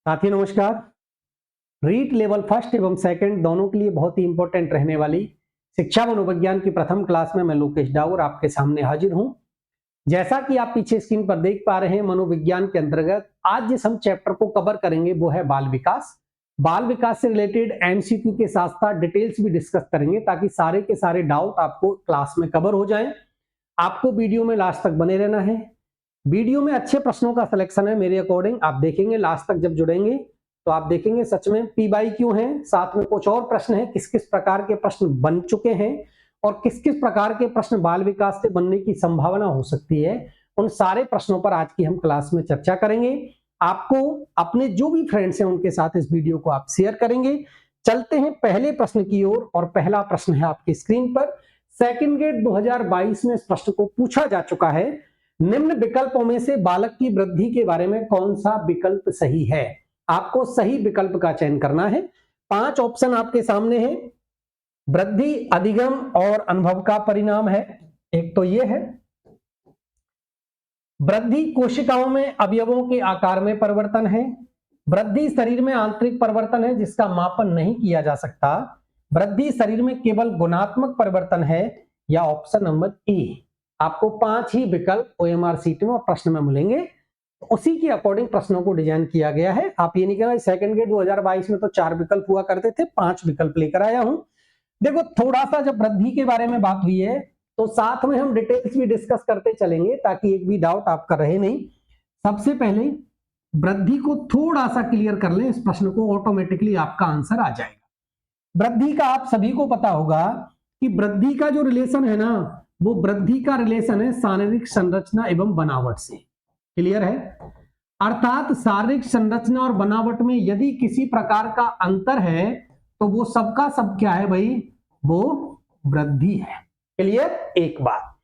साथी नमस्कार। REET level first एवं सेकंड दोनों के लिए बहुत ही इंपॉर्टेंट रहने वाली शिक्षा मनोविज्ञान की प्रथम क्लास में मैं लोकेश डावर आपके सामने हाजिर हूं। जैसा कि आप पीछे स्क्रीन पर देख पा रहे हैं, मनोविज्ञान के अंतर्गत आज जिस हम चैप्टर को कवर करेंगे वो है बाल विकास। बाल विकास से रिलेटेड एमसीक्यू के साथ साथ डिटेल्स भी डिस्कस करेंगे ताकि सारे के सारे डाउट आपको क्लास में कवर हो जाएं। आपको वीडियो में लास्ट तक बने रहना है। वीडियो में अच्छे प्रश्नों का सिलेक्शन है मेरे अकॉर्डिंग। आप देखेंगे लास्ट तक जब जुड़ेंगे तो आप देखेंगे सच में पी बाई क्यों है, साथ में कुछ और प्रश्न है, किस किस प्रकार के प्रश्न बन चुके हैं और किस किस प्रकार के प्रश्न बाल विकास से बनने की संभावना हो सकती है। उन सारे प्रश्नों पर आज की हम क्लास में चर्चा करेंगे। आपको अपने जो भी फ्रेंड्स हैं उनके साथ इस वीडियो को आप शेयर करेंगे। चलते हैं पहले प्रश्न की ओर और पहला प्रश्न है आपकी स्क्रीन पर। सेकंड ग्रेड 2022 में इस प्रश्न को पूछा जा चुका है। निम्न विकल्पों में से बालक की वृद्धि के बारे में कौन सा विकल्प सही है? आपको सही विकल्प का चयन करना है। 5 ऑप्शन आपके सामने हैं। वृद्धि अधिगम और अनुभव का परिणाम है। एक तो ये है वृद्धि कोशिकाओं में अवयवों के आकार में परिवर्तन है। वृद्धि शरीर में आंतरिक परिवर्तन है जिसका मापन नहीं किया जा सकता। वृद्धि शरीर में केवल गुणात्मक परिवर्तन है। या ऑप्शन नंबर ए। आपको 5 ही विकल्प ओएमआर सीट में और प्रश्न में मिलेंगे, तो उसी के अकॉर्डिंग प्रश्नों को डिजाइन किया गया है। आप ये नहीं कहना सेकंड ग्रेड 2022 में तो 4 विकल्प हुआ करते थे, 5 विकल्प लेकर आया हूं। देखो थोड़ा सा जब वृद्धि के बारे में बात हुई है तो साथ में हम डिटेल्स भी डिस्कस करते चलेंगे ताकि एक भी डाउट आपका रहे नहीं। सबसे पहले वृद्धि को थोड़ा सा क्लियर कर लें, इस प्रश्न को ऑटोमेटिकली आपका आंसर आ जाएगा। वृद्धि का आप सभी को पता होगा कि वृद्धि का जो रिलेशन है ना, वो वृद्धि का रिलेशन है शारीरिक संरचना एवं बनावट से। क्लियर है? अर्थात शारीरिक संरचना और बनावट में यदि किसी प्रकार का अंतर है तो वो सबका सब क्या है भाई? वो वृद्धि है। क्लियर? एक बात।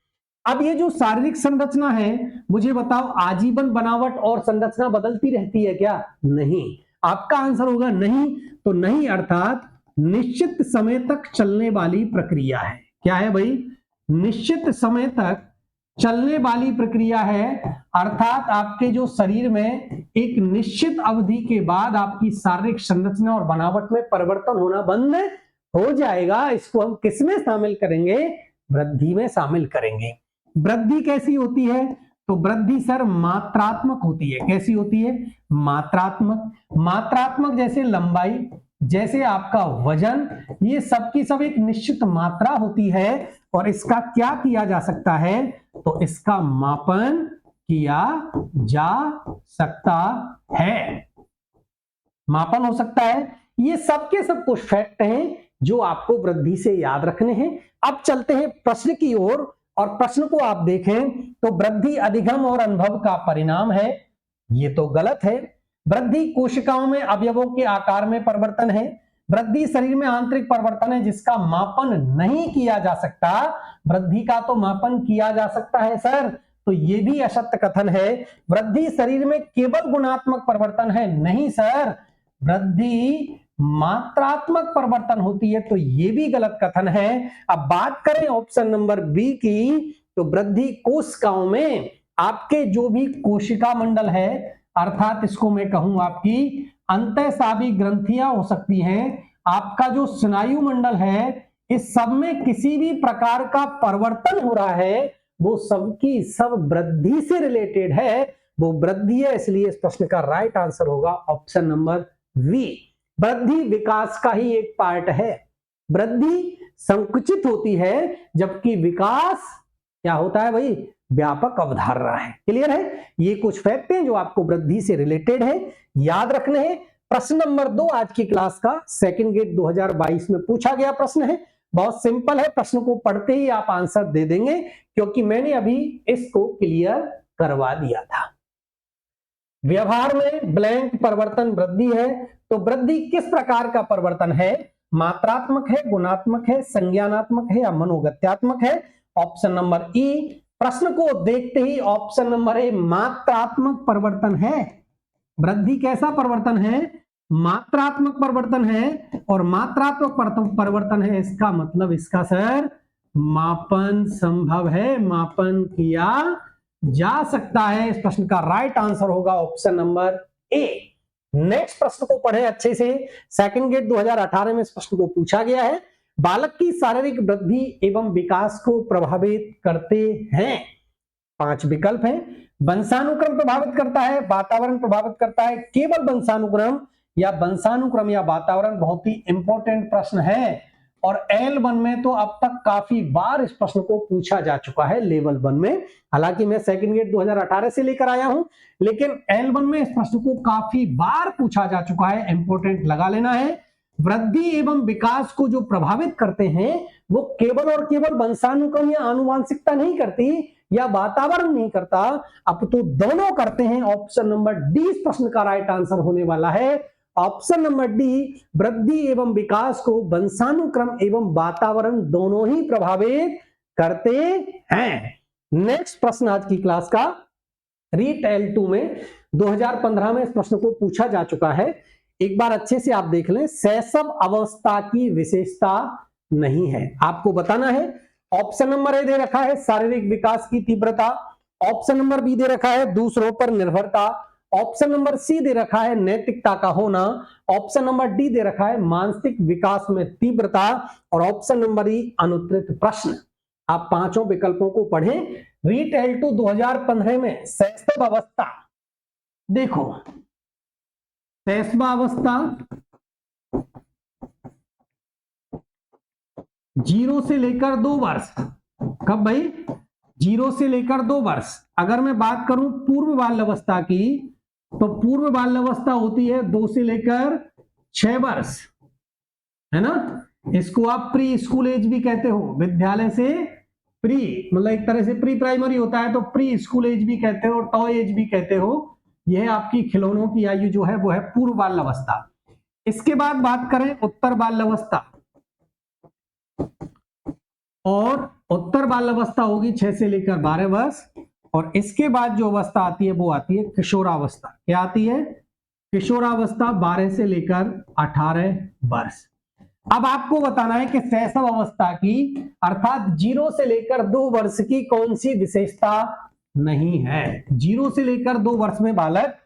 अब ये जो शारीरिक संरचना है, मुझे बताओ आजीवन बनावट और संरचना बदलती रहती है क्या? नहीं। आपका आंसर होगा नहीं। तो नहीं अर्थात निश्चित समय तक चलने वाली प्रक्रिया है। क्या है भाई? निश्चित समय तक चलने वाली प्रक्रिया है। अर्थात आपके जो शरीर में एक निश्चित अवधि के बाद आपकी शारीरिक संरचना और बनावट में परिवर्तन होना बंद हो जाएगा। इसको हम किस में शामिल करेंगे? वृद्धि में शामिल करेंगे। वृद्धि कैसी होती है? तो वृद्धि सर मात्रात्मक होती है। कैसी होती है? मात्रात्मक। मात्रात्मक जैसे लंबाई, जैसे आपका वजन, ये सब की सब एक निश्चित मात्रा होती है और इसका क्या किया जा सकता है? तो इसका मापन किया जा सकता है। मापन हो सकता है। ये सब के सब कुछ फैक्ट हैं जो आपको वृद्धि से याद रखने हैं। अब चलते हैं प्रश्न की ओर और प्रश्न को आप देखें तो वृद्धि अधिगम और अनुभव का परिणाम है। ये तो गलत है। वृद्धि कोशिकाओं में अवयवों के आकार में परिवर्तन है। वृद्धि शरीर में आंतरिक परिवर्तन है जिसका मापन नहीं किया जा सकता। वृद्धि का तो मापन किया जा सकता है सर, तो ये भी असत्य कथन है। वृद्धि शरीर में केवल गुणात्मक परिवर्तन है। नहीं सर, वृद्धि मात्रात्मक परिवर्तन होती है, तो ये भी गलत कथन है। अब बात करें ऑप्शन नंबर बी की, तो वृद्धि कोशिकाओं में आपके जो भी कोशिका मंडल है, अर्थात इसको मैं कहूं आपकी अंतःस्रावी ग्रंथियां हो सकती हैं, आपका जो स्नायु मंडल है, इस सब में किसी भी प्रकार का परिवर्तन हो रहा है, वो सबकी सब वृद्धि से रिलेटेड है, वो वृद्धि है। इसलिए इस प्रश्न का राइट आंसर होगा ऑप्शन नंबर वी। वृद्धि विकास का ही एक पार्ट है। वृद्धि संकुचित होती है जबकि विकास क्या होता है भाई? व्यापक अवधारणा है। क्लियर है? ये कुछ फैक्ट हैं जो आपको वृद्धि से रिलेटेड है, याद रखने हैं। प्रश्न नंबर 2 आज की क्लास का सेकंड ग्रेड 2022 में पूछा गया प्रश्न है। बहुत सिंपल है, प्रश्न को पढ़ते ही आप आंसर दे देंगे क्योंकि मैंने अभी इसको क्लियर करवा दिया था। व्यवहार में ब्लैंक परिवर्तन वृद्धि है, तो वृद्धि किस प्रकार का परिवर्तन है? मात्रात्मक है, गुणात्मक है, संज्ञानात्मक है या मनोगत्यात्मक है? ऑप्शन नंबर ई। प्रश्न को देखते ही ऑप्शन नंबर ए मात्रात्मक परिवर्तन है। वृद्धि कैसा परिवर्तन है? मात्रात्मक परिवर्तन है। और मात्रात्मक परिवर्तन है, इसका मतलब इसका सर मापन संभव है, मापन किया जा सकता है। इस प्रश्न का राइट आंसर होगा ऑप्शन नंबर ए। नेक्स्ट प्रश्न को पढ़े अच्छे से। सेकंड गेट 2018 में इस प्रश्न को पूछा गया है। बालक की शारीरिक वृद्धि एवं विकास को प्रभावित करते हैं। 5 विकल्प हैं। वंशानुक्रम प्रभावित करता है, वातावरण प्रभावित करता है, केवल वंशानुक्रम या वातावरण। बहुत ही इंपॉर्टेंट प्रश्न है और L1 में तो अब तक काफी बार इस प्रश्न को पूछा जा चुका है लेवल 1 में। हालांकि मैं सेकंड गेट 2018 से लेकर आया हूं, लेकिन L1 में इस प्रश्न को काफी बार पूछा जा चुका है। इंपॉर्टेंट लगा लेना है। वृद्धि एवं विकास को जो प्रभावित करते हैं वो केवल और केवल वंशानुक्रम या आनुवांशिकता नहीं करती या वातावरण नहीं करता, अब तो दोनों करते हैं। ऑप्शन नंबर डी इस प्रश्न का राइट आंसर होने वाला है। ऑप्शन नंबर डी, वृद्धि एवं विकास को वंशानुक्रम एवं वातावरण दोनों ही प्रभावित करते हैं। नेक्स्ट प्रश्न आज की क्लास का रीट L2 में 2015 में इस प्रश्न को पूछा जा चुका है। एक बार अच्छे से आप देख लें। शैशव अवस्था की विशेषता नहीं है, आपको बताना है। ऑप्शन नंबर ए दे रखा है शारीरिक विकास की तीव्रता, ऑप्शन नंबर बी दे रखा है दूसरों पर निर्भरता, ऑप्शन नंबर सी दे रखा है नैतिकता का होना, ऑप्शन नंबर डी दे रखा है मानसिक विकास में तीव्रता और ऑप्शन नंबर ई अनुत्तरित प्रश्न। आप पांचों विकल्पों को पढ़ें। रीट L2 2015 में शैशव अवस्था, देखो शैशवावस्था 0 से लेकर 2 वर्ष। कब भाई? 0 से लेकर 2 वर्ष। अगर मैं बात करूं पूर्व बाल अवस्था की, तो पूर्व बाल अवस्था होती है 2 से लेकर 6 वर्ष, है ना। इसको आप प्री स्कूल एज भी कहते हो। विद्यालय से प्री मतलब एक तरह से प्री प्राइमरी होता है तो प्री स्कूल एज भी कहते हो, टॉय एज भी कहते हो। यह आपकी खिलौनों की आयु जो है वो है पूर्व बाल अवस्था। इसके बाद बात करें उत्तर बाल अवस्था, और उत्तर बाल अवस्था होगी 6 से लेकर 12 वर्ष। और इसके बाद जो अवस्था आती है वो आती है किशोरावस्था। क्या आती है? किशोरावस्था 12 से लेकर 18 वर्ष। अब आपको बताना है कि शैशव अवस्था की अर्थात 0 से लेकर 2 वर्ष की कौन सी विशेषता नहीं है। 0 से लेकर 2 वर्ष में बालक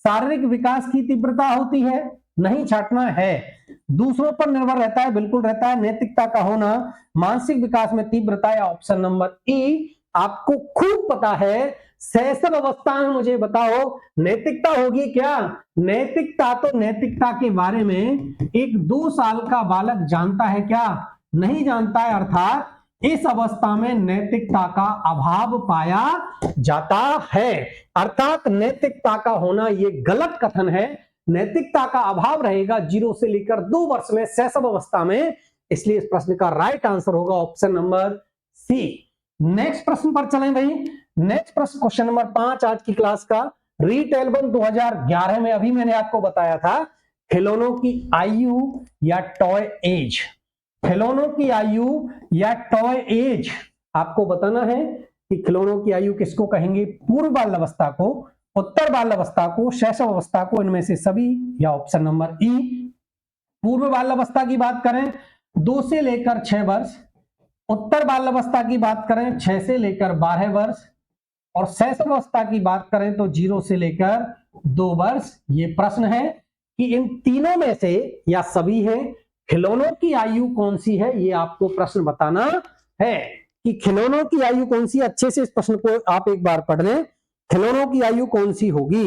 शारीरिक विकास की तीव्रता होती है, नहीं छाटना है। दूसरों पर निर्भर रहता है, बिल्कुल रहता है। नैतिकता का होना, मानसिक विकास में तीव्रता या ऑप्शन नंबर ई। आपको खूब पता है शैशव अवस्था में मुझे बताओ नैतिकता होगी क्या? नैतिकता तो नैतिकता के बारे में एक 2 साल का बालक जानता है क्या? नहीं जानता है। अर्थात इस अवस्था में नैतिकता का अभाव पाया जाता है। अर्थात नैतिकता का होना ये गलत कथन है। नैतिकता का अभाव रहेगा 0 से लेकर 2 वर्ष में शैशव अवस्था में। इसलिए इस प्रश्न का राइट आंसर होगा ऑप्शन नंबर सी। नेक्स्ट प्रश्न पर चलें भाई। नेक्स्ट प्रश्न क्वेश्चन नंबर 5 आज की क्लास का। रीट L1 2011 में अभी मैंने आपको बताया था खिलौनों की आयु या टॉय एज। खिलौनों की आयु या टॉय एज आपको बताना है कि खिलौनों की आयु किसको कहेंगे? पूर्व बाल अवस्था को, उत्तर बाल अवस्था को, शैशव अवस्था को, इनमें से सभी या ऑप्शन नंबर ई। पूर्व बाल अवस्था की बात करें 2 से लेकर 6 वर्ष, उत्तर बाल अवस्था की बात करें 6 से लेकर 12 वर्ष, और शैशव अवस्था की बात करें तो 0 से लेकर 2 वर्ष। ये प्रश्न है कि इन तीनों में से या सभी है, खिलौनों की आयु कौन सी है? ये आपको प्रश्न बताना है कि खिलौनों की आयु कौन सी। अच्छे से इस प्रश्न को आप एक बार पढ़ लें। खिलौनों की आयु कौन सी होगी?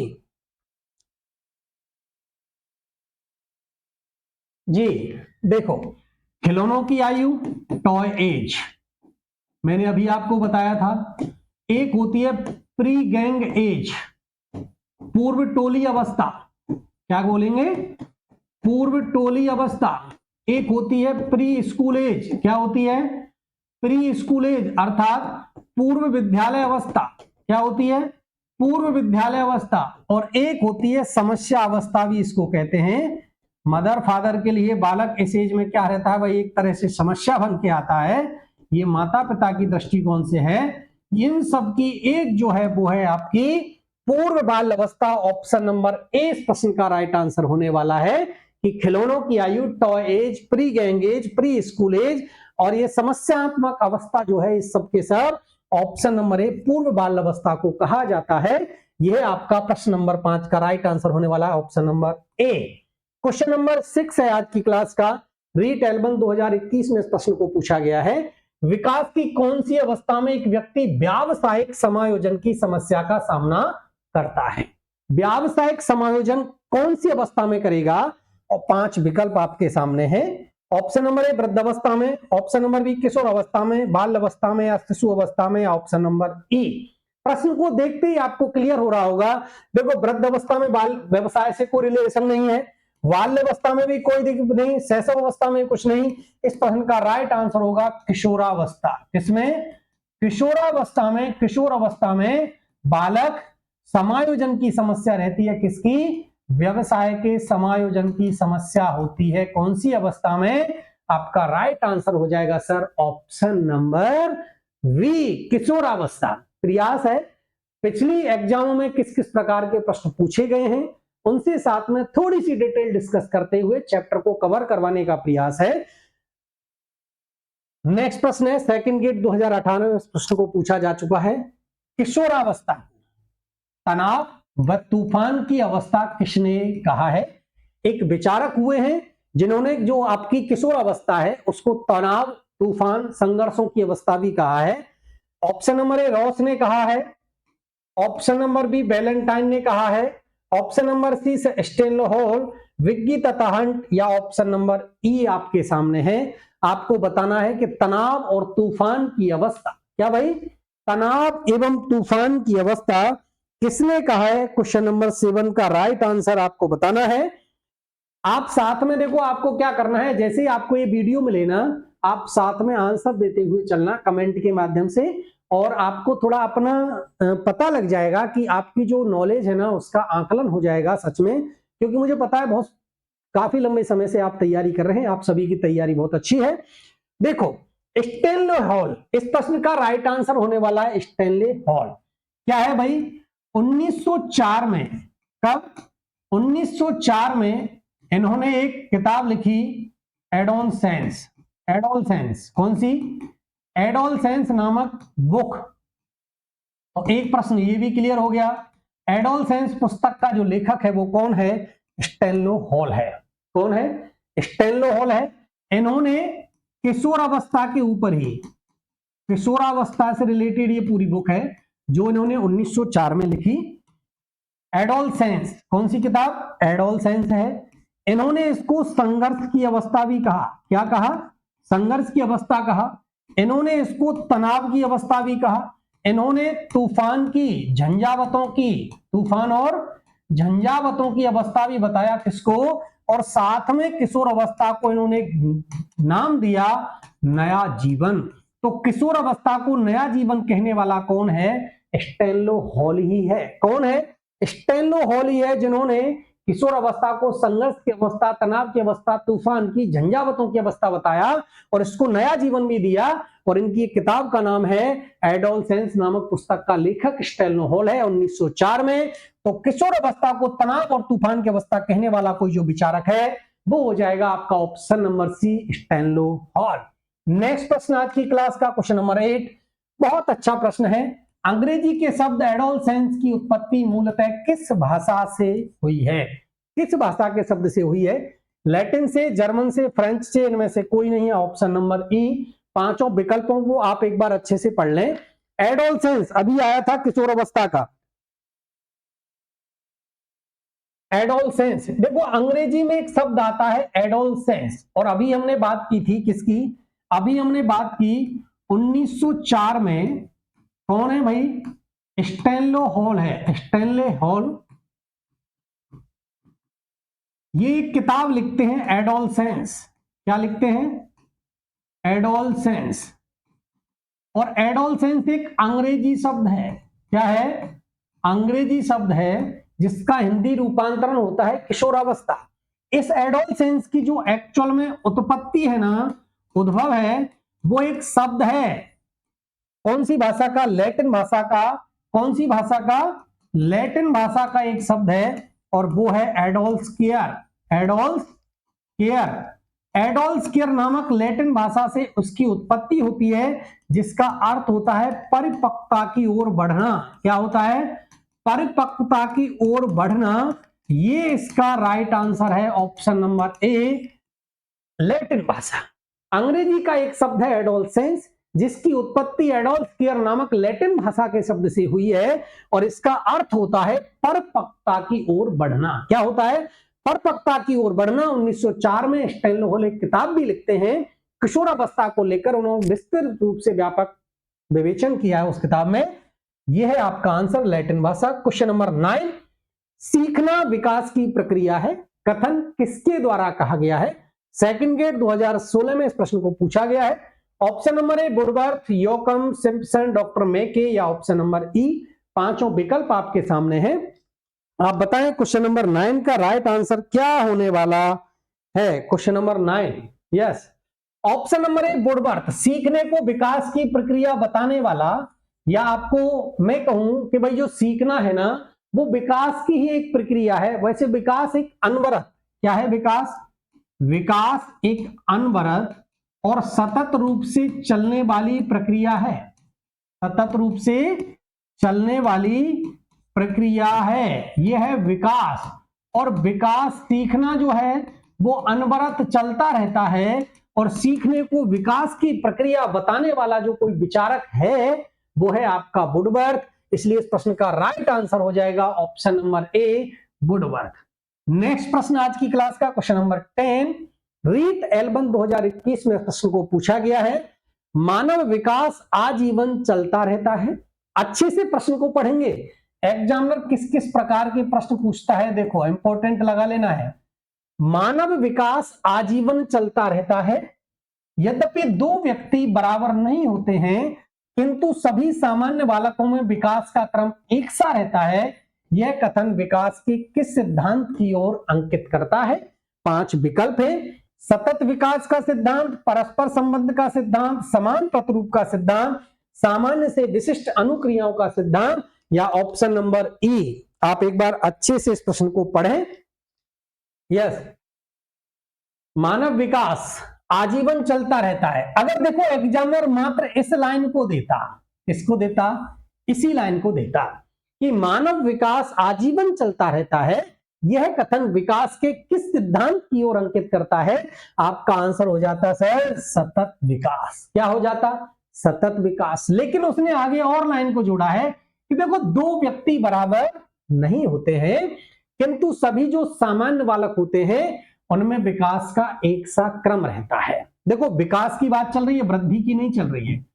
जी देखो, खिलौनों की आयु टॉय एज मैंने अभी आपको बताया था। एक होती है प्री गैंग एज, पूर्व टोली अवस्था। क्या बोलेंगे? पूर्व टोली अवस्था। एक होती है प्री स्कूल एज। क्या होती है? प्री स्कूल एज अर्थात पूर्व विद्यालय अवस्था। क्या होती है? पूर्व विद्यालय अवस्था। और एक होती है समस्या अवस्था भी इसको कहते हैं। मदर फादर के लिए बालक इस एज में क्या रहता है भाई? एक तरह से समस्या बन के आता है। ये माता पिता की दृष्टिकोण से है। इन सब की एक जो है वो है आपकी पूर्व बाल अवस्था। ऑप्शन नंबर ए इस प्रश्न का राइट आंसर होने वाला है कि खिलौनों की आयु toy age, pre gang age, pre school age और ये समस्यात्मक अवस्था जो है इस सब के सब ऑप्शन नंबर ए पूर्व बाल अवस्था को कहा जाता है। यह आपका प्रश्न नंबर 5 का राइट आंसर होने वाला है ऑप्शन नंबर ए। क्वेश्चन नंबर 6 है आज की क्लास का। रीट एल्बम 2021 में इस प्रश्न को पूछा गया है। विकास की कौन सी अवस्था में एक व्यक्ति व्यावसायिक समायोजन की समस्या का सामना करता है? व्यावसायिक समायोजन कौन सी अवस्था में करेगा? और 5 विकल्प आपके सामने हैं। ऑप्शन नंबर ए वृद्धावस्था में, ऑप्शन नंबर बी किशोर अवस्था में, बाल अवस्था में या शिशु अवस्था में, या ऑप्शन नंबर ई। प्रश्न को देखते ही आपको क्लियर हो रहा होगा। देखो वृद्ध अवस्था में बाल व्यवसाय से कोई रिलेशन नहीं है, बाल्य अवस्था में भी कोई दिक्कत नहीं, शैशव अवस्था में कुछ नहीं। इस प्रश्न का राइट आंसर होगा किशोरावस्था। किसमें? किशोरावस्था में। किशोर अवस्था में बालक समायोजन की समस्या रहती है। किसकी? व्यवसाय के समायोजन की समस्या होती है। कौन सी अवस्था में? आपका राइट आंसर हो जाएगा सर ऑप्शन नंबर वी, किशोरावस्था। प्रयास है पिछली एग्जामों में किस किस प्रकार के प्रश्न पूछे गए हैं उनसे साथ में थोड़ी सी डिटेल डिस्कस करते हुए चैप्टर को कवर करवाने का प्रयास है। नेक्स्ट प्रश्न है सेकंड गेट 2018 में इस प्रश्न को पूछा जा चुका है। किशोरावस्था तनाव व तूफान की अवस्था किसने कहा है? एक विचारक हुए हैं जिन्होंने जो आपकी किशोर अवस्था है उसको तनाव, तूफान, संघर्षों की अवस्था भी कहा है। ऑप्शन नंबर ए रॉस ने कहा है, ऑप्शन नंबर बी वैलेंटाइन ने कहा है, ऑप्शन नंबर सी स्टेनहोल, विग्गी तथा हंट, या ऑप्शन नंबर ई आपके सामने है। आपको बताना है कि तनाव और तूफान की अवस्था, क्या भाई, तनाव एवं तूफान की अवस्था किसने कहा है? क्वेश्चन नंबर 7 का राइट आंसर आपको बताना है। आप साथ में देखो आपको क्या करना है, जैसे ही आपको ये वीडियो मिले ना आप साथ में आंसर देते हुए चलना कमेंट के माध्यम से, और आपको थोड़ा अपना पता लग जाएगा कि आपकी जो नॉलेज है ना उसका आकलन हो जाएगा सच में। क्योंकि मुझे पता है बहुत काफी लंबे समय से आप तैयारी कर रहे हैं, आप सभी की तैयारी बहुत अच्छी है। देखो स्टेनले हॉल, इस प्रश्न का राइट आंसर होने वाला है स्टेनले हॉल। क्या है भाई? 1904 में, कब? 1904 में इन्होंने एक किताब लिखी एडोलसेंस। एडोलसेंस कौन सी? एडोलसेंस नामक बुक। तो एक प्रश्न ये भी क्लियर हो गया। एडोलसेंस पुस्तक का जो लेखक है वो कौन है? स्टेनलो हॉल है। कौन है? स्टेनलो हॉल है। इन्होंने किशोर अवस्था के ऊपर ही, किशोरावस्था से रिलेटेड ये पूरी बुक है जो इन्होंने 1904 में लिखी। एडोलसेंस, कौन सी किताब? एडोलसेंस है। इन्होंने इसको संघर्ष की अवस्था भी कहा। क्या कहा? संघर्ष की अवस्था कहा। इन्होंने इसको तनाव की अवस्था भी कहा। इन्होंने तूफान की, झंझावतों की, तूफान और झंझावतों की अवस्था भी बताया। किसको? और साथ में किशोर अवस्था को इन्होंने नाम दिया नया जीवन। तो किशोर अवस्था को नया जीवन कहने वाला कौन है? स्टेनलो हॉल ही है। कौन है? स्टेनलो हॉल ही है जिन्होंने किशोर अवस्था को संघर्ष की अवस्था, तनाव की अवस्था, तूफान की, झंझावतों की अवस्था बताया और इसको नया जीवन भी दिया। और इनकी किताब का नाम है एडोलसेंस नामक पुस्तक का लेखक स्टेनलो हॉल है 1904 में। तो किशोर अवस्था को तनाव और तूफान की अवस्था कहने वाला कोई जो विचारक है वो हो जाएगा आपका option number C, Stanley Hall. Next प्रश्न आज की क्लास का क्वेश्चन नंबर 8, बहुत अच्छा प्रश्न है। अंग्रेजी के शब्द एडोलसेंस की उत्पत्ति मूलतः किस भाषा से हुई है? किस भाषा के शब्द से हुई है? लैटिन से, जर्मन से, फ्रेंच से, इनमें से कोई नहीं है। ऑप्शन नंबर ई। पांचों विकल्पों को आप एक बार अच्छे से पढ़ लें। एडोलसेंस अभी आया था किशोर अवस्था का। एडोलसेंस, देखो अंग्रेजी में एक शब्द आता है एडोलसेंस, और अभी हमने बात की थी किसकी? अभी हमने बात की 1904 में। कौन है भाई? स्टेनलो हॉल है। स्टेनले हॉल ये एक किताब लिखते हैं एडोलसेंस। क्या लिखते हैं? एडोलसेंस। और एडोलसेंस एक अंग्रेजी शब्द है। क्या है? अंग्रेजी शब्द है जिसका हिंदी रूपांतरण होता है किशोरावस्था। इस एडोलसेंस की जो एक्चुअल में उत्पत्ति है ना, उद्भव है, वो एक शब्द है। कौन सी भाषा का? लैटिन भाषा का। कौन सी भाषा का? लैटिन भाषा का एक शब्द है और वो है एडोल्स्केयर। एडोल्स्केयर। एडोल्स्केयर नामक लैटिन भाषा से उसकी उत्पत्ति होती है जिसका अर्थ होता है परिपक्वता की ओर बढ़ना। क्या होता है? परिपक्वता की ओर बढ़ना, ये इसका राइट आंसर है ऑप्शन नंबर ए, लैटिन भाषा। अंग्रेजी का एक शब्द है एडोलसेंस, जिसकी उत्पत्ति एडोल्फ केयर नामक लैटिन भाषा के शब्द से हुई है और इसका अर्थ होता है परिपक्वता की ओर बढ़ना। क्या होता है? परिपक्वता की ओर बढ़ना। 1904 में स्टैनले हॉल एक किताब भी लिखते हैं किशोरावस्था को लेकर, उन्होंने विस्तृत रूप से व्यापक विवेचन किया है उस किताब में। यह है आपका आंसर, लैटिन भाषा। क्वेश्चन नंबर 9, सीखना विकास की प्रक्रिया है, कथन किसके द्वारा कहा गया है? सेकंड ग्रेड 2016 में इस प्रश्न को पूछा गया है। Option number A Woodworth, Yoakum, Simpson, doctor McKay, या ऑप्शन नंबर ई। पांचों विकल्प आपके सामने हैं, आप बताएं क्वेश्चन नंबर 9 का राइट आंसर क्या होने वाला है। Question number 9, yes, option number A Woodworth, सीखने को विकास की प्रक्रिया बताने वाला। या आपको मैं कहूं कि भाई जो सीखना है ना, वो विकास की ही एक प्रक्रिया है। वैसे विकास एक अनवरत, क्या है विकास? विकास एक अनवरत और सतत रूप से चलने वाली प्रक्रिया है। सतत रूप से चलने वाली प्रक्रिया है, यह है विकास। और विकास, सीखना जो है वो अनवरत चलता रहता है, और सीखने को विकास की प्रक्रिया बताने वाला जो कोई विचारक है वो है आपका वुडवर्थ। इसलिए इस प्रश्न का राइट आंसर हो जाएगा option number A, Woodworth. Next प्रश्न आज की क्लास का क्वेश्चन नंबर 10, रीट एल्बन 2021 में प्रश्न को पूछा गया है, मानव विकास आजीवन चलता रहता है। अच्छे से प्रश्न को पढ़ेंगे, एग्जामिनर किस किस प्रकार के प्रश्न पूछता है देखो, इंपॉर्टेंट लगा लेना है। मानव विकास आजीवन चलता रहता है, यद्यपि दो व्यक्ति बराबर नहीं होते हैं, किंतु सभी सामान्य बालकों में विकास का क्रम एक सा रहता है। यह कथन विकास के किस सिद्धांत की ओर अंकित करता है? पांच विकल्प है, सतत विकास का सिद्धांत, परस्पर संबंध का सिद्धांत, समान प्रतिरूप का सिद्धांत, सामान्य से विशिष्ट अनुक्रियाओं का सिद्धांत, या ऑप्शन नंबर ई। आप एक बार अच्छे से इस प्रश्न को पढ़ें। यस, मानव विकास आजीवन चलता रहता है। अगर देखो एग्जामिनर मात्र इस लाइन को देता, इसको देता, इसी लाइन को देता कि मानव विकास आजीवन चलता रहता है, यह कथन विकास के किस सिद्धांत की ओर अंकित करता है, आपका आंसर हो जाता सर सतत विकास। क्या हो जाता? सतत विकास। लेकिन उसने आगे और लाइन को जोड़ा है कि देखो दो व्यक्ति बराबर नहीं होते हैं, किंतु सभी जो सामान्य बालक होते हैं उनमें विकास का एक सा क्रम रहता है। देखो विकास की बात चल रही है, वृद्धि की नहीं चल रही है।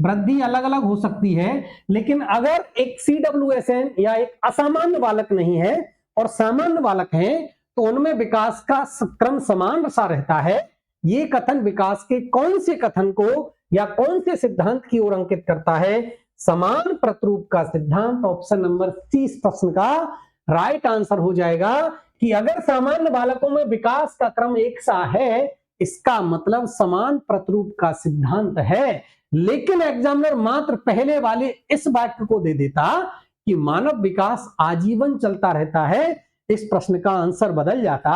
वृद्धि अलग अलग हो सकती है, लेकिन अगर एक CWSN या एक असामान्य बालक नहीं है और सामान्य बालक हैं, तो उनमें विकास का क्रम समान सा रहता है। ये कथन विकास के कौन से कथन को या कौन से सिद्धांत की ओर अंकित करता है? समान प्रतिरूप का सिद्धांत। ऑप्शन नंबर सी इस प्रश्न का राइट आंसर हो जाएगा कि अगर सामान्य बालकों में विकास का क्रम एक सा है, इसका मतलब समान प्रतिरूप का सिद्धांत है। लेकिन एग्जामिनर मात्र पहले वाले इस वाक्य को दे देता कि मानव विकास आजीवन चलता रहता है, इस प्रश्न का आंसर बदल जाता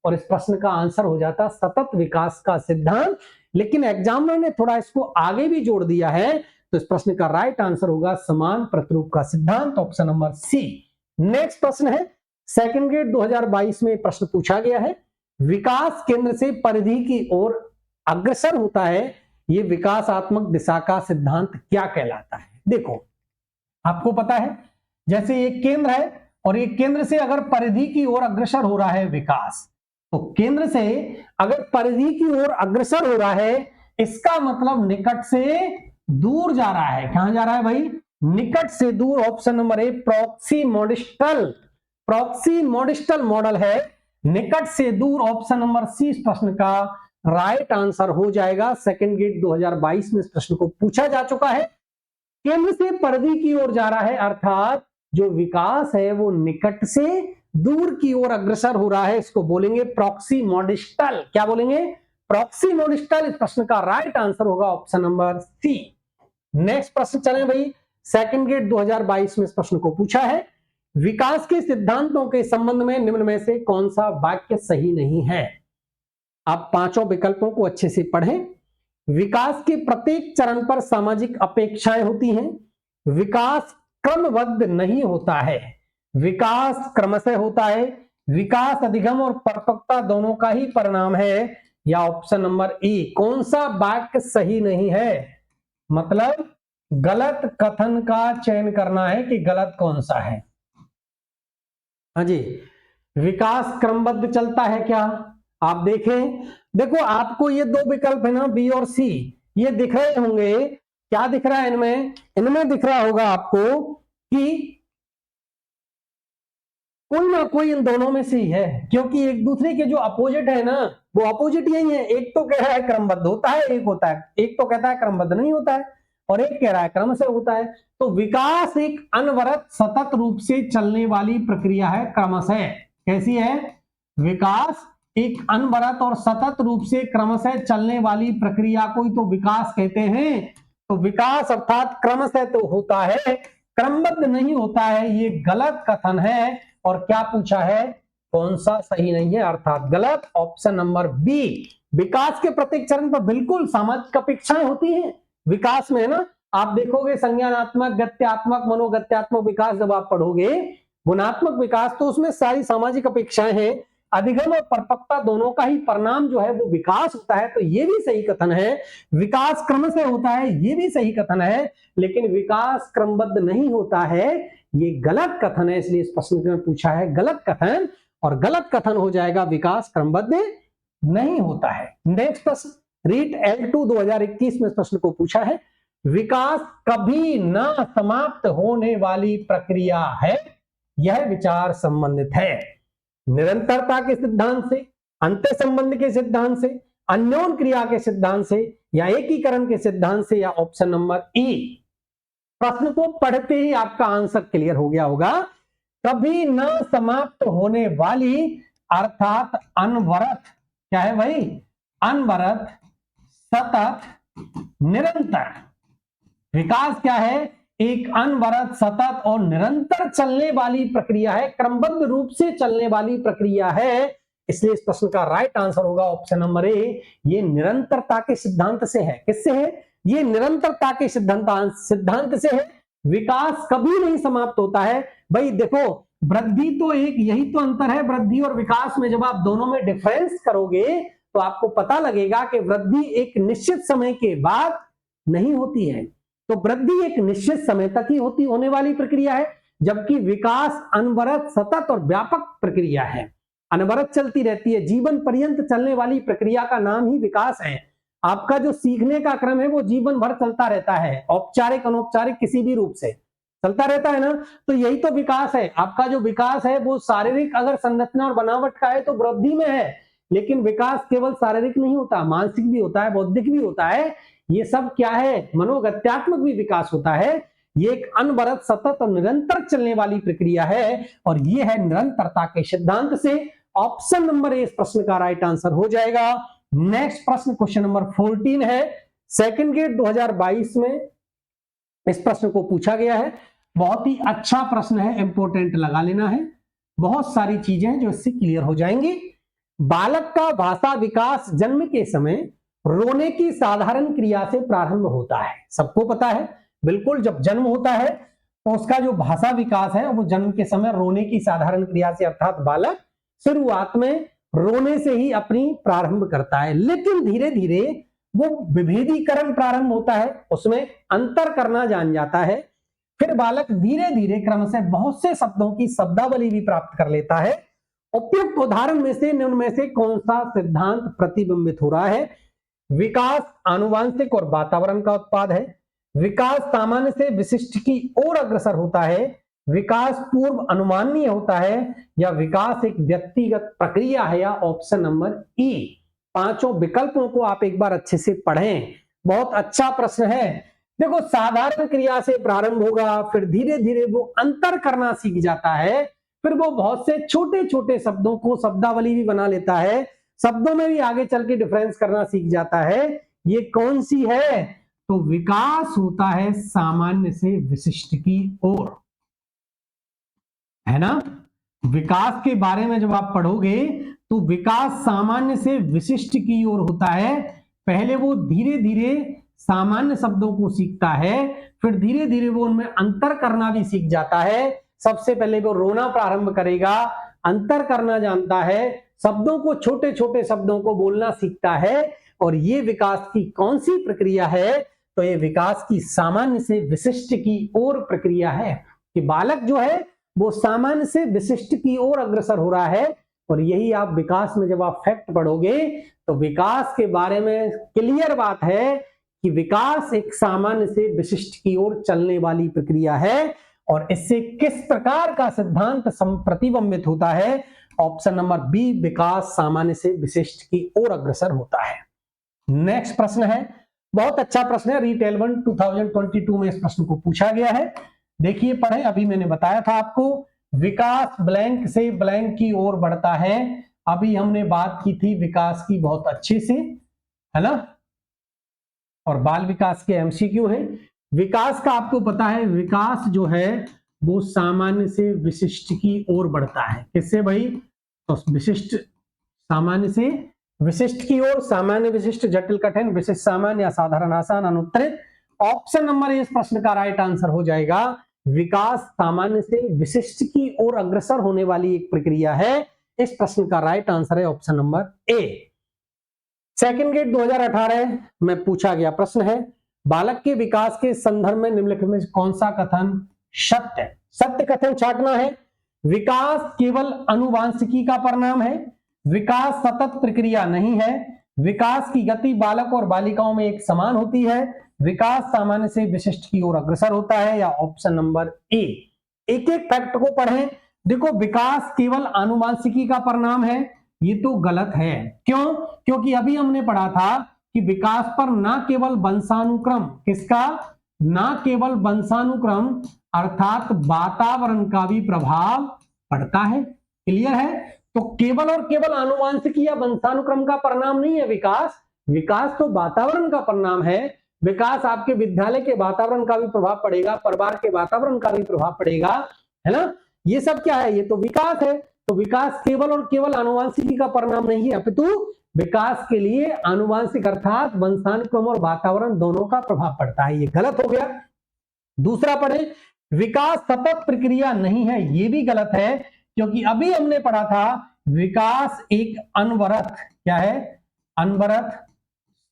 और इस प्रश्न का आंसर हो जाता सतत विकास का सिद्धांत। लेकिन एग्जामिनर ने थोड़ा इसको आगे भी जोड़ दिया है, तो इस प्रश्न का राइट आंसर होगा समान प्रतिरूप का सिद्धांत, ऑप्शन नंबर सी। नेक्स्ट प्रश्न है, सेकंड ग्रेड 2022 में प्रश्न पूछा गया है, विकास केंद्र से परिधि की ओर अग्रसर होता है, ये विकासात्मक दिशा का सिद्धांत क्या कहलाता है? देखो आपको पता है, जैसे ये केंद्र है और ये केंद्र से अगर परिधि की ओर अग्रसर हो रहा है विकास, तो केंद्र से अगर परिधि की ओर अग्रसर हो रहा है, इसका मतलब निकट से दूर जा रहा है। कहां जा रहा है भाई? निकट से दूर। ऑप्शन नंबर ए प्रॉक्सिमोडिस्टल, प्रॉक्सिमोडिस्टल मॉडल है, निकट से दूर। ऑप्शन नंबर सी इस प्रश्न का राइट आंसर हो जाएगा। सेकंड ग्रेड 2022 में इस प्रश्न को पूछा जा चुका है। केंद्र से परिधि की ओर जा रहा है, अर्थात जो विकास है वो निकट से दूर की ओर अग्रसर हो रहा है, इसको बोलेंगे प्रॉक्सिमोडिस्टल। क्या बोलेंगे? प्रॉक्सिमोडिस्टल। इस प्रश्न का राइट आंसर होगा ऑप्शन नंबर सी। नेक्स्ट प्रश्न चले भाई, सेकंड ग्रेड 2022 में इस प्रश्न को पूछा है, विकास के सिद्धांतों के संबंध में निम्न में से कौन सा वाक्य सही नहीं है? आप पांचों विकल्पों को अच्छे से पढ़ें। विकास के प्रत्येक चरण पर सामाजिक अपेक्षाएं होती हैं, विकास क्रमबद्ध नहीं होता है। विकास क्रमशः होता है। विकास अधिगम और परिपक्वता दोनों का ही परिणाम है, या ऑप्शन नंबर ए। कौन सा वाक्य सही नहीं है, मतलब गलत कथन का चयन करना है कि गलत कौन सा है। हाँ जी, विकास क्रमबद्ध चलता है क्या? आप देखें, देखो आपको ये दो विकल्प है ना, बी और सी, ये दिख रहे होंगे। क्या दिख रहा है इनमें? इनमें दिख रहा होगा आपको कि कोई ना कोई इन दोनों में से ही है, क्योंकि एक दूसरे के जो अपोजिट है ना, वो अपोजिट यही है। एक तो कह रहा है क्रमबद्ध होता है, एक होता है, एक तो कहता है क्रमबद्ध नहीं होता है, और एक कह रहा है क्रम से होता है। तो विकास एक अनवरत सतत रूप से चलने वाली प्रक्रिया है, क्रमशः। कैसी है? विकास एक अनवरत और सतत रूप से क्रमशः चलने वाली प्रक्रिया को ही तो विकास कहते हैं। तो विकास अर्थात क्रमशः तो होता है, क्रमबद्ध नहीं होता है, ये गलत कथन है। और क्या पूछा है? कौन सा सही नहीं है, अर्थात गलत, ऑप्शन नंबर बी। विकास के प्रत्येक चरण पर बिल्कुल सामाजिक अपेक्षाएं होती हैं विकास में, है ना। आप देखोगे संज्ञानात्मक, गत्यात्मक, मनोगत्यात्मक विकास जब आप पढ़ोगे, गुणात्मक विकास, तो उसमें सारी सामाजिक अपेक्षाएं हैं। अधिगम और परिपक्वता दोनों का ही परिणाम जो है वो विकास होता है, तो ये भी सही कथन है। विकास क्रम से होता है, ये भी सही कथन है, लेकिन विकास क्रमबद्ध नहीं होता है, ये गलत कथन है। इसलिए इस प्रश्न में पूछा है गलत कथन, और गलत कथन हो जाएगा विकास क्रमबद्ध नहीं होता है। नेक्स्ट प्रश्न, रीट L2 2021 में इस प्रश्न को पूछा है, विकास कभी न समाप्त होने वाली प्रक्रिया है, यह विचार संबंधित है निरंतरता के सिद्धांत से, अंत्य संबंध के सिद्धांत से, अन्योन क्रिया के सिद्धांत से, या एकीकरण के सिद्धांत से, या ऑप्शन नंबर ई। प्रश्न को पढ़ते ही आपका आंसर क्लियर हो गया होगा। कभी न समाप्त होने वाली अर्थात अनवरत, क्या है भाई? अनवरत, सतत, निरंतर। विकास क्या है? एक अनवरत, सतत और निरंतर चलने वाली प्रक्रिया है, क्रमबद्ध रूप से चलने वाली प्रक्रिया है। इसलिए इस प्रश्न का राइट आंसर होगा ऑप्शन नंबर ए। ये निरंतरता के सिद्धांत से है। किससे है? ये निरंतरता के सिद्धांत से है। विकास कभी नहीं समाप्त होता है। भाई देखो, वृद्धि तो एक, यही तो अंतर है वृद्धि और विकास में। जब आप दोनों में डिफरेंस करोगे तो आपको पता लगेगा कि वृद्धि एक निश्चित समय के बाद नहीं होती है। तो वृद्धि एक निश्चित समय तक ही होने वाली प्रक्रिया है, जबकि विकास अनवरत, सतत और व्यापक प्रक्रिया है, अनवरत चलती रहती है, जीवन पर्यंत चलने वाली प्रक्रिया का नाम ही विकास है। आपका जो सीखने का क्रम है वो जीवन भर चलता रहता है, औपचारिक अनौपचारिक किसी भी रूप से चलता रहता है ना। तो यही तो विकास है। आपका जो विकास है वो शारीरिक अगर संरचना और बनावट का है तो वृद्धि में है, लेकिन विकास केवल शारीरिक नहीं होता, मानसिक भी होता है, बौद्धिक भी होता है। ये सब क्या है? मनोगत्यात्मक भी विकास होता है। ये एक अनवरत, सतत और निरंतर चलने वाली प्रक्रिया है, और ये है निरंतरता के सिद्धांत से। ऑप्शन नंबर ए इस प्रश्न का राइट आंसर हो जाएगा। नेक्स्ट प्रश्न, क्वेश्चन नंबर 14 है, सेकंड ग्रेड 2022 में इस प्रश्न को पूछा गया है। बहुत ही अच्छा प्रश्न है, इंपॉर्टेंट लगा लेना है। बहुत सारी चीजें जो इससे क्लियर हो जाएंगी। बालक का भाषा विकास जन्म के समय रोने की साधारण क्रिया से प्रारंभ होता है। सबको पता है, बिल्कुल। जब जन्म होता है तो उसका जो भाषा विकास है वो जन्म के समय रोने की साधारण क्रिया से, अर्थात बालक शुरुआत में रोने से ही अपनी प्रारंभ करता है, लेकिन धीरे धीरे वो विभेदीकरण प्रारंभ होता है, उसमें अंतर करना जान जाता है। फिर बालक धीरे धीरे क्रम से बहुत से शब्दों की शब्दावली भी प्राप्त कर लेता है। उपयुक्त उदाहरण में से निम्न में से कौन सा सिद्धांत प्रतिबिंबित हो रहा है? विकास आनुवांशिक और वातावरण का उत्पाद है, विकास सामान्य से विशिष्ट की ओर अग्रसर होता है, विकास पूर्व अनुमाननीय होता है, या विकास एक व्यक्तिगत प्रक्रिया है, या ऑप्शन नंबर ई। पांचों विकल्पों को आप एक बार अच्छे से पढ़ें। बहुत अच्छा प्रश्न है। देखो, साधारण क्रिया से प्रारंभ होगा, फिर धीरे धीरे वो अंतर करना सीख जाता है, फिर वो बहुत से छोटे छोटे शब्दों को शब्दावली भी बना लेता है, शब्दों में भी आगे चल के डिफरेंस करना सीख जाता है। ये कौन सी है? तो विकास होता है सामान्य से विशिष्ट की ओर, है ना। विकास के बारे में जब आप पढ़ोगे तो विकास सामान्य से विशिष्ट की ओर होता है। पहले वो धीरे धीरे सामान्य शब्दों को सीखता है, फिर धीरे धीरे वो उनमें अंतर करना भी सीख जाता है। सबसे पहले वो रोना प्रारंभ करेगा, अंतर करना जानता है, शब्दों को, छोटे छोटे शब्दों को बोलना सीखता है। और ये विकास की कौन सी प्रक्रिया है? तो ये विकास की सामान्य से विशिष्ट की ओर प्रक्रिया है, कि बालक जो है वो सामान्य से विशिष्ट की ओर अग्रसर हो रहा है। और यही आप विकास में जब आप फैक्ट पढ़ोगे तो विकास के बारे में क्लियर बात है कि विकास एक सामान्य से विशिष्ट की ओर चलने वाली प्रक्रिया है। और इससे किस प्रकार का सिद्धांत प्रतिबिंबित होता है? ऑप्शन नंबर बी, विकास सामान्य से विशिष्ट की ओर अग्रसर होता है। नेक्स्ट प्रश्न है, बहुत अच्छा प्रश्न है, रीटेल 1 2022 में इस प्रश्न को पूछा गया है। देखिए पढ़े, अभी मैंने बताया था आपको, विकास ब्लैंक से ब्लैंक की ओर बढ़ता है। अभी हमने बात की थी विकास की बहुत अच्छे से, है ना, और बाल विकास के एमसीक्यू है। विकास का आपको पता है, विकास जो है वो सामान्य से विशिष्ट की ओर बढ़ता है। किससे भाई? तो विशिष्ट, सामान्य से विशिष्ट की ओर। सामान्य, विशिष्ट, जटिल, कठिन, विशिष्ट, सामान्य, असाधारण, आसान, अनुत्तरित। ऑप्शन नंबर ए इस प्रश्न का राइट आंसर हो जाएगा। विकास सामान्य से विशिष्ट की ओर अग्रसर होने वाली एक प्रक्रिया है। इस प्रश्न का राइट आंसर है option number A. Second GATE 2018 में पूछा गया प्रश्न है, बालक के विकास के संदर्भ में निम्नलिखित में कौन सा कथन सत्य है? सत्य कथन छांटना है। विकास केवल आनुवांशिकी का परिणाम है। विकास सतत प्रक्रिया नहीं है। विकास की गति बालक और बालिकाओं में एक समान होती है। विकास सामान्य से विशिष्ट की ओर अग्रसर होता है। या ऑप्शन नंबर ए। एक एक फैक्ट को पढ़ें। देखो, विकास केवल आनुवांशिकी का परिणाम है, ये तो गलत है। क्यों? क्योंकि अभी हमने पढ़ा था कि विकास पर ना केवल वंशानुक्रम, किसका? ना केवल वंशानुक्रम अर्थात वातावरण का भी प्रभाव पड़ता है। क्लियर है? तो केवल और केवल आनुवांशिकी या वंशानुक्रम का परिणाम नहीं है विकास। विकास तो वातावरण का परिणाम है। विकास आपके विद्यालय के वातावरण का भी प्रभाव पड़ेगा, परिवार के वातावरण का भी प्रभाव पड़ेगा, है ना। ये सब क्या है? ये तो विकास है। तो विकास केवल और केवल आनुवांशिकी का परिणाम नहीं है, अपितु विकास के लिए आनुवांशिक अर्थात वंशानुक्रम और वातावरण दोनों का प्रभाव पड़ता है। ये गलत हो गया। दूसरा पढ़े, विकास सतत प्रक्रिया नहीं है, ये भी गलत है। क्योंकि अभी हमने पढ़ा था विकास एक अनवरत, क्या है? अनवरत,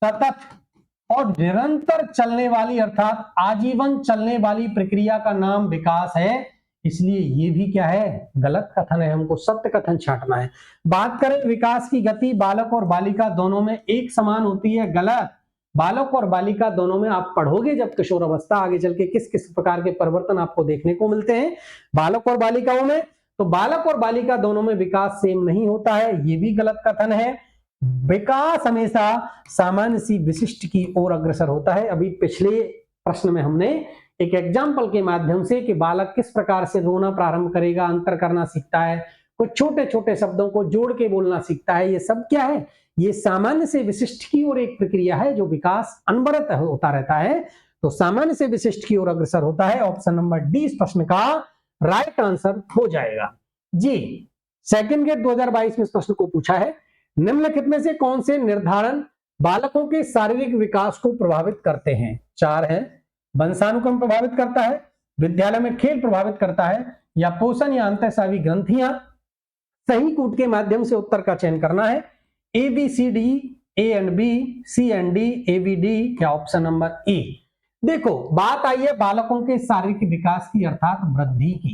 सतत और निरंतर चलने वाली अर्थात आजीवन चलने वाली प्रक्रिया का नाम विकास है। इसलिए ये भी क्या है? गलत कथन है, हमको सत्य कथन छांटना है। बात करें विकास की गति बालक और बालिका दोनों में एक समान होती है, गलत। बालक और बालिका दोनों में, आप पढ़ोगे जब किशोर अवस्था, आगे चल के किस किस प्रकार के परिवर्तन आपको देखने को मिलते हैं बालक और बालिकाओं में, तो बालक और बालिका दोनों में विकास सेम नहीं होता है, ये भी गलत कथन है। विकास हमेशा सामान्य सी विशिष्ट की ओर अग्रसर होता है। अभी पिछले प्रश्न में हमने एक एग्जाम्पल के माध्यम से कि बालक किस प्रकार से रोना प्रारंभ करेगा, अंतर करना सीखता है, कुछ छोटे छोटे शब्दों को जोड़ के बोलना सीखता है, ये सब क्या है? ये सामान्य से विशिष्ट की ओर एक प्रक्रिया है जो विकास अनवरत होता रहता है। तो सामान्य से विशिष्ट की ओर अग्रसर होता है। ऑप्शन नंबर डी इस प्रश्न का राइट आंसर हो जाएगा जी। सेकंड गेट 2022 में इस प्रश्न को पूछा है, निम्नलिखित में से कौन से निर्धारण बालकों के शारीरिक विकास को प्रभावित करते हैं? चार है। वंशानुक्रम प्रभावित करता है, विद्यालय में खेल प्रभावित करता है, या पोषण या अंतःस्रावी ग्रंथियां। सही कूट के माध्यम से उत्तर का चयन करना है। A B C D, A and B, C and D, A B D, या ऑप्शन नंबर ए। देखो, बात आई है बालकों के शारीरिक विकास की अर्थात वृद्धि की।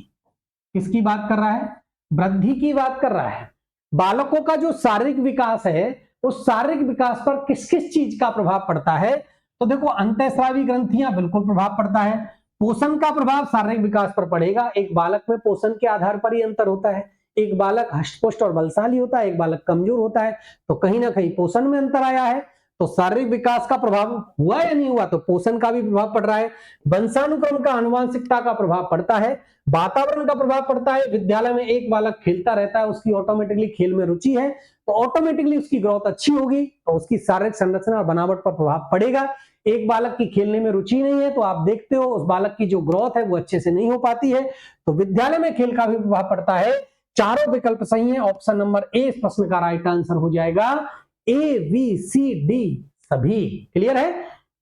किसकी बात कर रहा है? वृद्धि की बात कर रहा है। बालकों का जो शारीरिक विकास है उस शारीरिक विकास पर किस किस चीज का प्रभाव पड़ता है? तो देखो, अंतःस्रावी ग्रंथियां बिल्कुल प्रभाव पड़ता है। पोषण का प्रभाव शारीरिक विकास पर पड़ेगा। एक बालक में पोषण के आधार पर ही अंतर होता है। एक बालक हष्टपुष्ट और बलशाली होता है, एक बालक कमजोर होता है। तो कहीं ना कहीं पोषण में अंतर आया है, तो शारीरिक विकास का प्रभाव हुआ या नहीं हुआ? तो पोषण का भी प्रभाव पड़ रहा है। वंशानुक्रम का, आनुवांशिकता का प्रभाव पड़ता है। वातावरण का प्रभाव पड़ता है। विद्यालय में एक बालक खेलता रहता है, उसकी ऑटोमेटिकली खेल में रुचि है, तो ऑटोमेटिकली उसकी ग्रोथ अच्छी होगी, तो उसकी शारीरिक संरचना और बनावट पर प्रभाव पड़ेगा। एक बालक की खेलने में रुचि नहीं है, तो आप देखते हो उस बालक की जो ग्रोथ है वो अच्छे से नहीं हो पाती है। तो विद्यालय में खेल का भी प्रभाव पड़ता है। चारों विकल्प सही है। ऑप्शन नंबर ए इस प्रश्न का राइट आंसर हो जाएगा। ए बी सी डी सभी क्लियर है।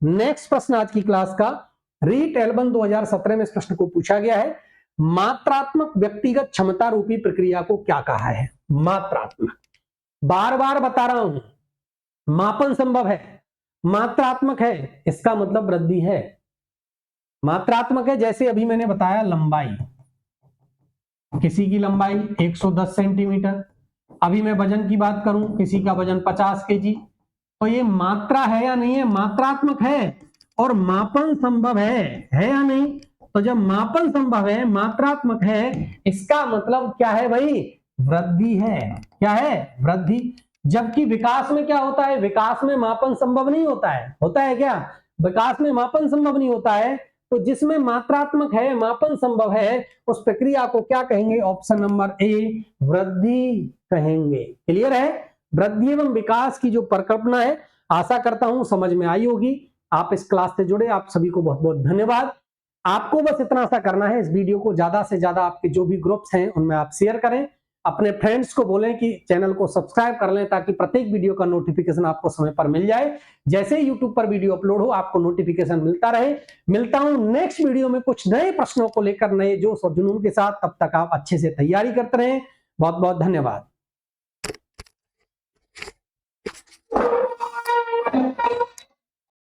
नेक्स्ट प्रश्न आज की क्लास का, रीट एल्बन 2017 में इस प्रश्न को पूछा गया है, मात्रात्मक व्यक्तिगत क्षमता रूपी प्रक्रिया को क्या कहा है? मात्रात्मक, बार बार बता रहा हूं, मापन संभव है, मात्रात्मक है, इसका मतलब वृद्धि है। मात्रात्मक है जैसे अभी मैंने बताया, लंबाई, किसी की लंबाई 110 सेंटीमीटर, अभी मैं वजन की बात करूं, किसी का वजन 50 केजी, तो ये मात्रा है या नहीं है? मात्रात्मक है और मापन संभव है या नहीं? तो जब मापन संभव है, मात्रात्मक है, इसका मतलब क्या है भाई? वृद्धि है। क्या है? वृद्धि। जबकि विकास में क्या होता है? विकास में मापन संभव नहीं होता है। होता है क्या? विकास में मापन संभव नहीं होता है। तो जिसमें मात्रात्मक है, मापन संभव है, उस प्रक्रिया को क्या कहेंगे? ऑप्शन नंबर ए, वृद्धि कहेंगे। क्लियर है? वृद्धि एवं विकास की जो परिकल्पना है, आशा करता हूं समझ में आई होगी। आप इस क्लास से जुड़े, आप सभी को बहुत बहुत धन्यवाद। आपको बस इतना सा करना है, इस वीडियो को ज्यादा से ज्यादा आपके जो भी ग्रुप्स हैं उनमें आप शेयर करें, अपने फ्रेंड्स को बोलें कि चैनल को सब्सक्राइब कर लें, ताकि प्रत्येक वीडियो का नोटिफिकेशन आपको समय पर मिल जाए। जैसे ही यूट्यूब पर वीडियो अपलोड हो, आपको नोटिफिकेशन मिलता रहे। मिलता हूं नेक्स्ट वीडियो में कुछ नए प्रश्नों को लेकर, नए जोश और जुनून के साथ। तब तक आप अच्छे से तैयारी करते रहें। बहुत बहुत धन्यवाद।